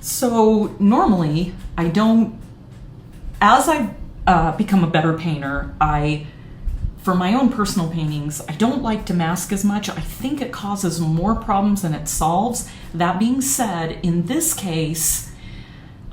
So normally I don't, as I've become a better painter, for my own personal paintings, I don't like to mask as much. I think it causes more problems than it solves. That being said, in this case,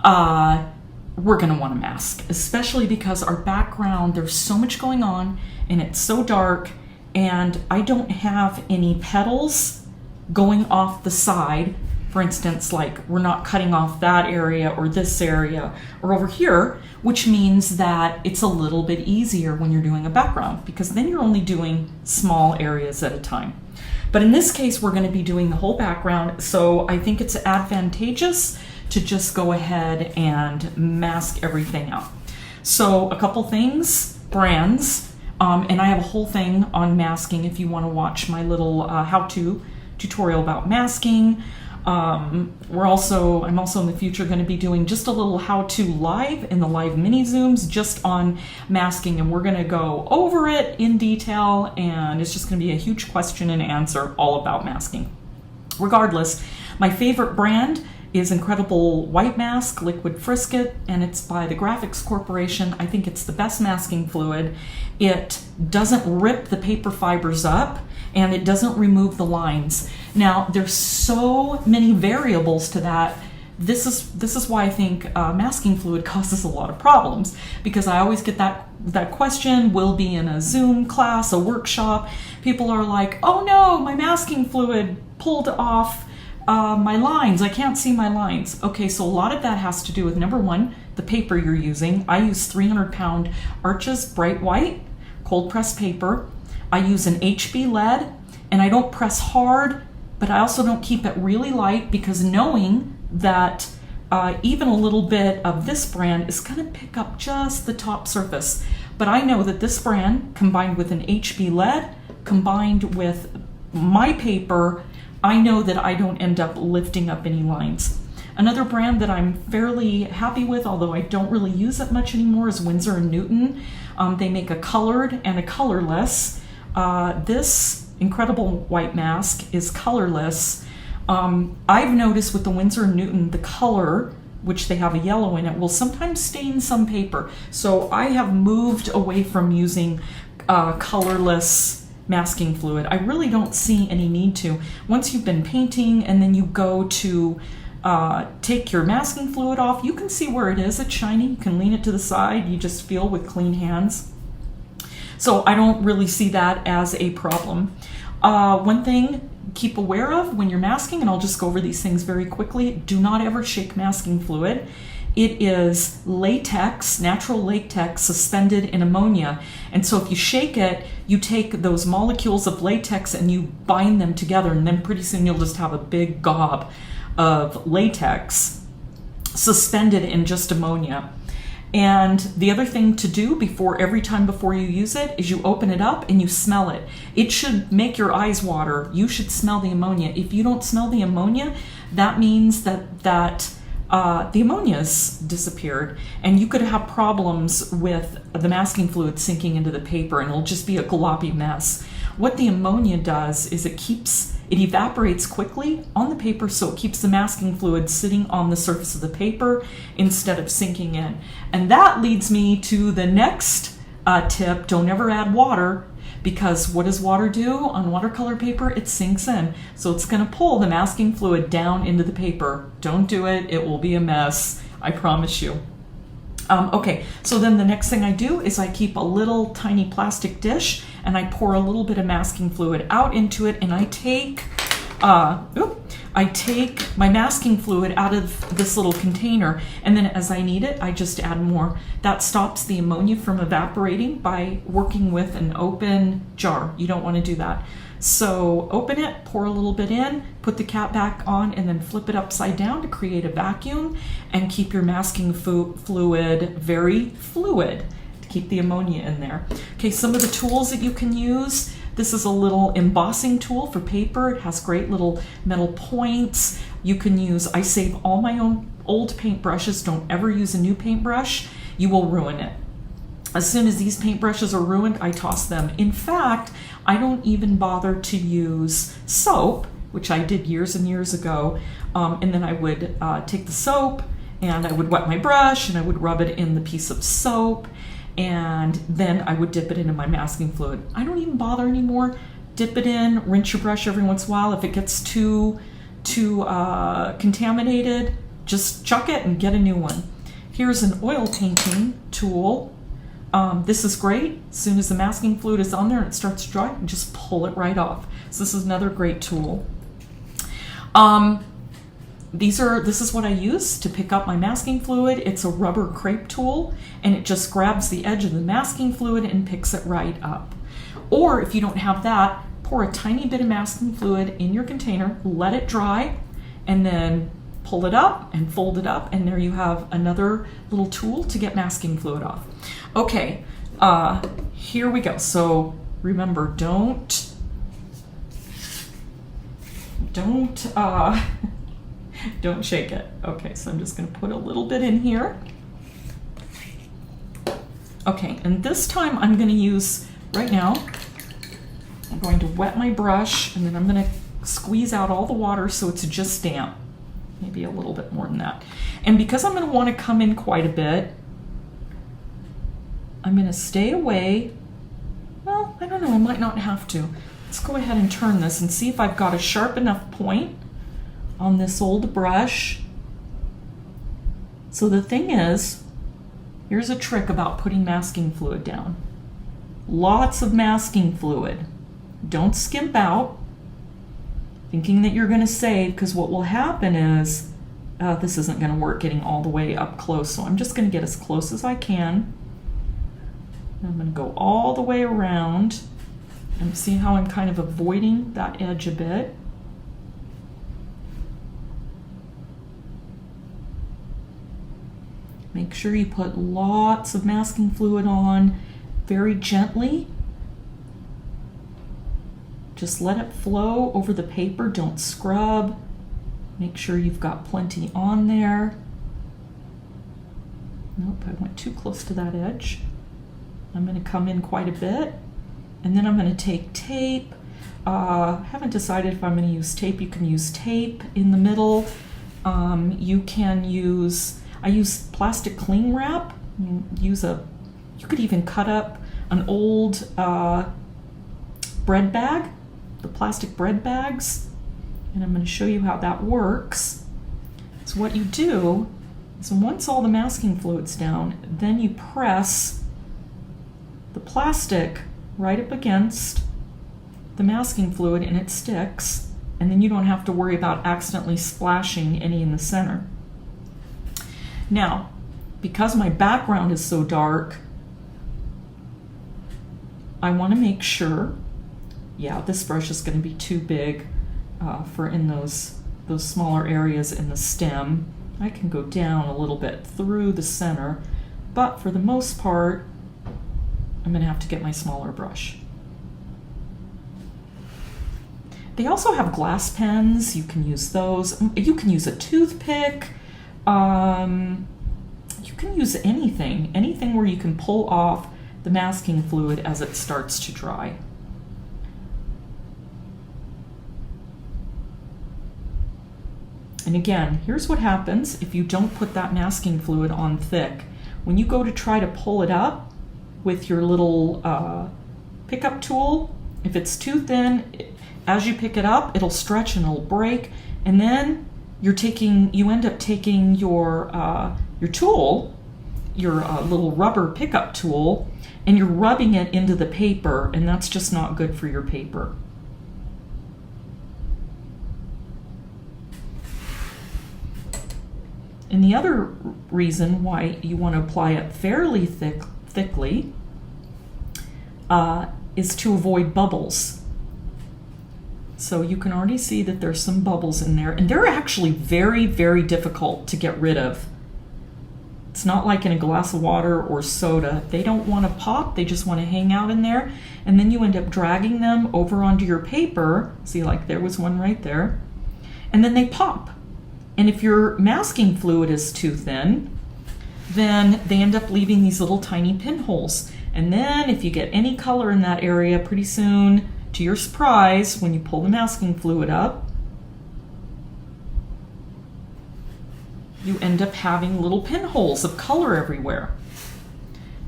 we're gonna wanna mask, especially because our background, there's so much going on and it's so dark, and I don't have any petals going off the side. For instance, like we're not cutting off that area or this area or over here, which means that it's a little bit easier when you're doing a background, because then you're only doing small areas at a time. But in this case, we're going to be doing the whole background, so I think it's advantageous to just go ahead and mask everything out. So a couple things, brands, and I have a whole thing on masking if you want to watch my little how-to tutorial about masking. I'm also in the future going to be doing just a little how-to live in the live mini zooms just on masking, and we're going to go over it in detail, and it's just going to be a huge question and answer all about masking. Regardless, my favorite brand is Incredible White Mask Liquid Frisket, and it's by the Grafix Corporation. I think it's the best masking fluid. It doesn't rip the paper fibers up, and it doesn't remove the lines. Now, there's so many variables to that. This is why I think masking fluid causes a lot of problems, because I always get that question. We'll be in a Zoom class, a workshop. People are like, oh no, my masking fluid pulled off my lines. I can't see my lines. Okay, so a lot of that has to do with, number one, the paper you're using. I use 300-pound Arches Bright White cold press paper. I use an HB lead, and I don't press hard, but I also don't keep it really light, because knowing that even a little bit of this brand is going to pick up just the top surface. But I know that this brand, combined with an HB lead, combined with my paper, I know that I don't end up lifting up any lines. Another brand that I'm fairly happy with, although I don't really use it much anymore, is Winsor & Newton. They make a colored and a colorless. This Incredible White Mask is colorless. I've noticed with the Winsor & Newton, the color, which they have a yellow in it, will sometimes stain some paper. So I have moved away from using colorless masking fluid. I really don't see any need to. Once you've been painting and then you go to take your masking fluid off, you can see where it is. It's shiny. You can lean it to the side. You just feel with clean hands. So I don't really see that as a problem. One thing keep aware of when you're masking, and I'll just go over these things very quickly, do not ever shake masking fluid. It is latex, natural latex suspended in ammonia. And so if you shake it, you take those molecules of latex and you bind them together, and then pretty soon you'll just have a big gob of latex suspended in just ammonia. And the other thing to do every time before you use it is you open it up and you smell it. It should make your eyes water. You should smell the ammonia. If you don't smell the ammonia, that means that the ammonia's disappeared, and you could have problems with the masking fluid sinking into the paper, and it'll just be a gloppy mess. What the ammonia does is it evaporates quickly on the paper, so it keeps the masking fluid sitting on the surface of the paper instead of sinking in. And that leads me to the next tip. Don't ever add water, because what does water do on watercolor paper? It sinks in. So it's going to pull the masking fluid down into the paper. Don't do it. It will be a mess. I promise you. Okay, so then the next thing I do is I keep a little tiny plastic dish, and I pour a little bit of masking fluid out into it, and I take my masking fluid out of this little container, and then as I need it, I just add more. That stops the ammonia from evaporating by working with an open jar. You don't want to do that. So open it, pour a little bit in, put the cap back on, and then flip it upside down to create a vacuum, and keep your masking fluid very fluid to keep the ammonia in there. Okay, some of the tools that you can use. This is a little embossing tool for paper. It has great little metal points. You can use, I save all my own old paintbrushes. Don't ever use a new paintbrush. You will ruin it. As soon as these paintbrushes are ruined, I toss them. In fact, I don't even bother to use soap which I did years and years ago. And then I would take the soap and I would wet my brush and I would rub it in the piece of soap, and then I would dip it into my masking fluid. I don't even bother anymore. Dip it in, rinse your brush every once in a while. If it gets too contaminated, just chuck it and get a new one. Here's an oil painting tool. This is great. As soon as the masking fluid is on there and it starts to dry, you just pull it right off. So this is another great tool. This is what I use to pick up my masking fluid. It's a rubber crepe tool, and it just grabs the edge of the masking fluid and picks it right up. Or if you don't have that, pour a tiny bit of masking fluid in your container, let it dry, and then pull it up and fold it up, and there you have another little tool to get masking fluid off. Okay, here we go. So remember, don't shake it. Okay, so I'm just going to put a little bit in here. Okay, and this time I'm going to use, right now, I'm going to wet my brush, and then I'm going to squeeze out all the water so it's just damp. Maybe a little bit more than that. And because I'm going to want to come in quite a bit, I'm going to stay away. Well, I don't know, I might not have to. Let's go ahead and turn this and see if I've got a sharp enough point on this old brush. So the thing is, here's a trick about putting masking fluid down. Lots of masking fluid. Don't skimp out, thinking that you're going to save, because what will happen is, this isn't going to work getting all the way up close, so I'm just going to get as close as I can. I'm going to go all the way around, and see how I'm kind of avoiding that edge a bit. Make sure you put lots of masking fluid on very gently. Just let it flow over the paper, don't scrub. Make sure you've got plenty on there. Nope, I went too close to that edge. I'm going to come in quite a bit, and then I'm going to take tape. Haven't decided if I'm going to use tape. You can use tape in the middle. You can use, I use plastic cling wrap. You could even cut up an old bread bag, the plastic bread bags, and I'm going to show you how that works. So what you do is, once all the masking fluid's down, then you press the plastic right up against the masking fluid and it sticks, and then you don't have to worry about accidentally splashing any in the center. Now, because my background is so dark, I want to make sure, yeah, this brush is going to be too big for in those smaller areas in the stem. I can go down a little bit through the center, but for the most part, I'm going to have to get my smaller brush. They also have glass pens. You can use those. You can use a toothpick. You can use anything where you can pull off the masking fluid as it starts to dry. And again, here's what happens if you don't put that masking fluid on thick. When you go to try to pull it up with your little pickup tool, if it's too thin, as you pick it up, it'll stretch and it'll break, and then you end up taking your tool, your little rubber pickup tool, and you're rubbing it into the paper, and that's just not good for your paper. And the other reason why you want to apply it fairly thickly is to avoid bubbles. So you can already see that there's some bubbles in there, and they're actually very, very difficult to get rid of. It's not like in a glass of water or soda. They don't want to pop, they just want to hang out in there, and then you end up dragging them over onto your paper. See, like there was one right there, and then they pop. And if your masking fluid is too thin, then they end up leaving these little tiny pinholes. And then if you get any color in that area, pretty soon, to your surprise, when you pull the masking fluid up, you end up having little pinholes of color everywhere.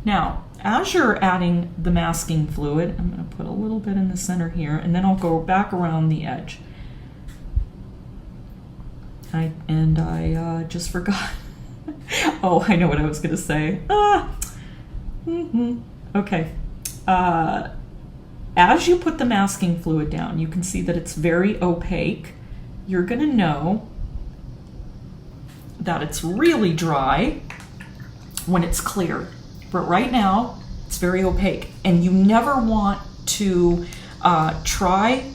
Now, as you're adding the masking fluid, I'm going to put a little bit in the center here, and then I'll go back around the edge. I just forgot. Oh, I know what I was going to say. Okay. As you put the masking fluid down, you can see that it's very opaque. You're going to know that it's really dry when it's clear. But right now, it's very opaque. And you never want to try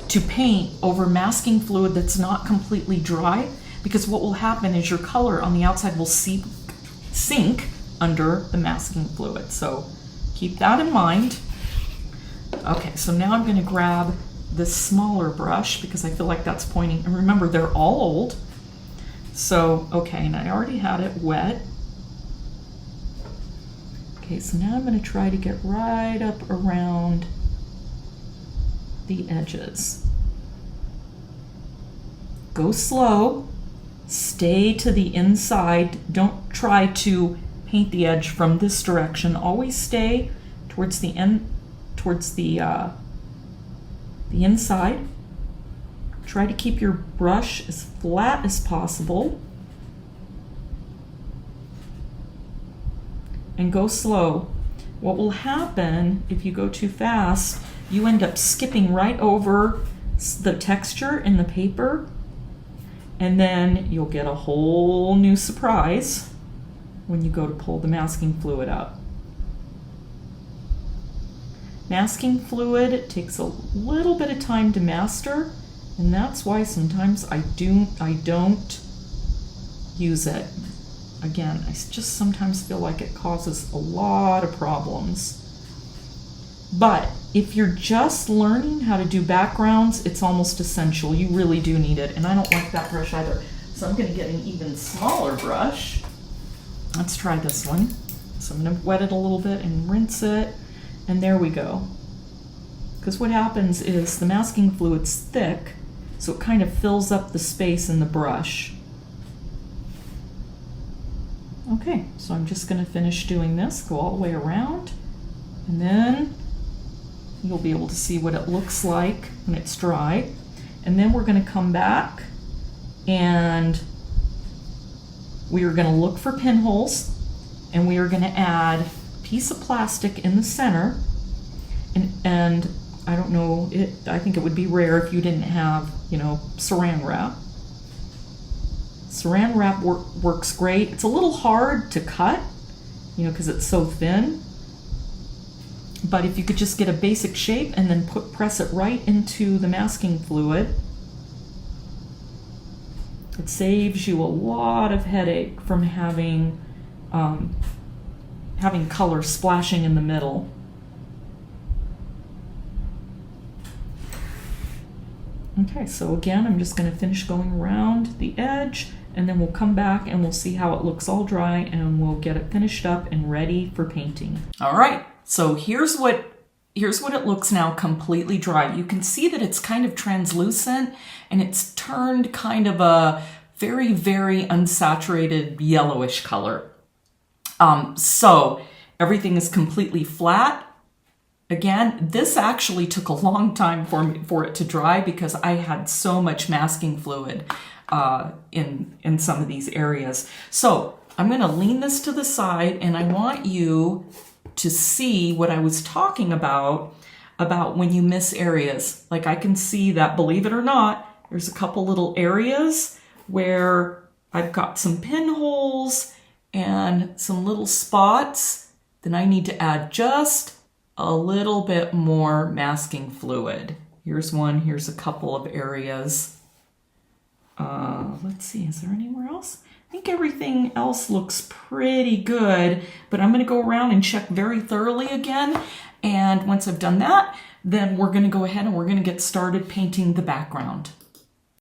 to paint over masking fluid that's not completely dry, because what will happen is your color on the outside will sink under the masking fluid. So keep that in mind. Okay, so now I'm going to grab this smaller brush because I feel like that's pointing, and remember they're all old. So, okay, and I already had it wet. Okay, so now I'm going to try to get right up around the edges. Go slow, stay to the inside. Don't try to paint the edge from this direction. Always stay towards the end, towards the inside. Try to keep your brush as flat as possible. And go slow. What will happen if you go too fast, you end up skipping right over the texture in the paper, and then you'll get a whole new surprise when you go to pull the masking fluid up. Masking fluid takes a little bit of time to master, and that's why sometimes I don't use it. Again, I just sometimes feel like it causes a lot of problems. But if you're just learning how to do backgrounds, it's almost essential. You really do need it. And I don't like that brush either. So I'm going to get an even smaller brush. Let's try this one. So I'm going to wet it a little bit and rinse it. And there we go. Because what happens is the masking fluid's thick, so it kind of fills up the space in the brush. Okay, so I'm just going to finish doing this, go all the way around, and then you'll be able to see what it looks like when it's dry. And then we're going to come back and we are going to look for pinholes, and we are going to add a piece of plastic in the center. And I don't know, I think it would be rare if you didn't have, saran wrap. Saran wrap works great. It's a little hard to cut, because it's so thin. But if you could just get a basic shape and then press it right into the masking fluid, it saves you a lot of headache from having color splashing in the middle. Okay, so again, I'm just going to finish going around the edge, and then we'll come back and we'll see how it looks all dry, and we'll get it finished up and ready for painting. All right, so here's what it looks now completely dry. You can see that it's kind of translucent, and it's turned kind of a very, very unsaturated yellowish color. So everything is completely flat. Again, this actually took a long time for it to dry because I had so much masking fluid in some of these areas. So I'm going to lean this to the side, and I want you to see what I was talking about when you miss areas. Like I can see that, believe it or not, there's a couple little areas where I've got some pinholes and some little spots. Then I need to add just a little bit more masking fluid. Here's one, here's a couple of areas. Let's see, is there anywhere else? I think everything else looks pretty good, but I'm gonna go around and check very thoroughly again. And once I've done that, then we're gonna go ahead and we're gonna get started painting the background.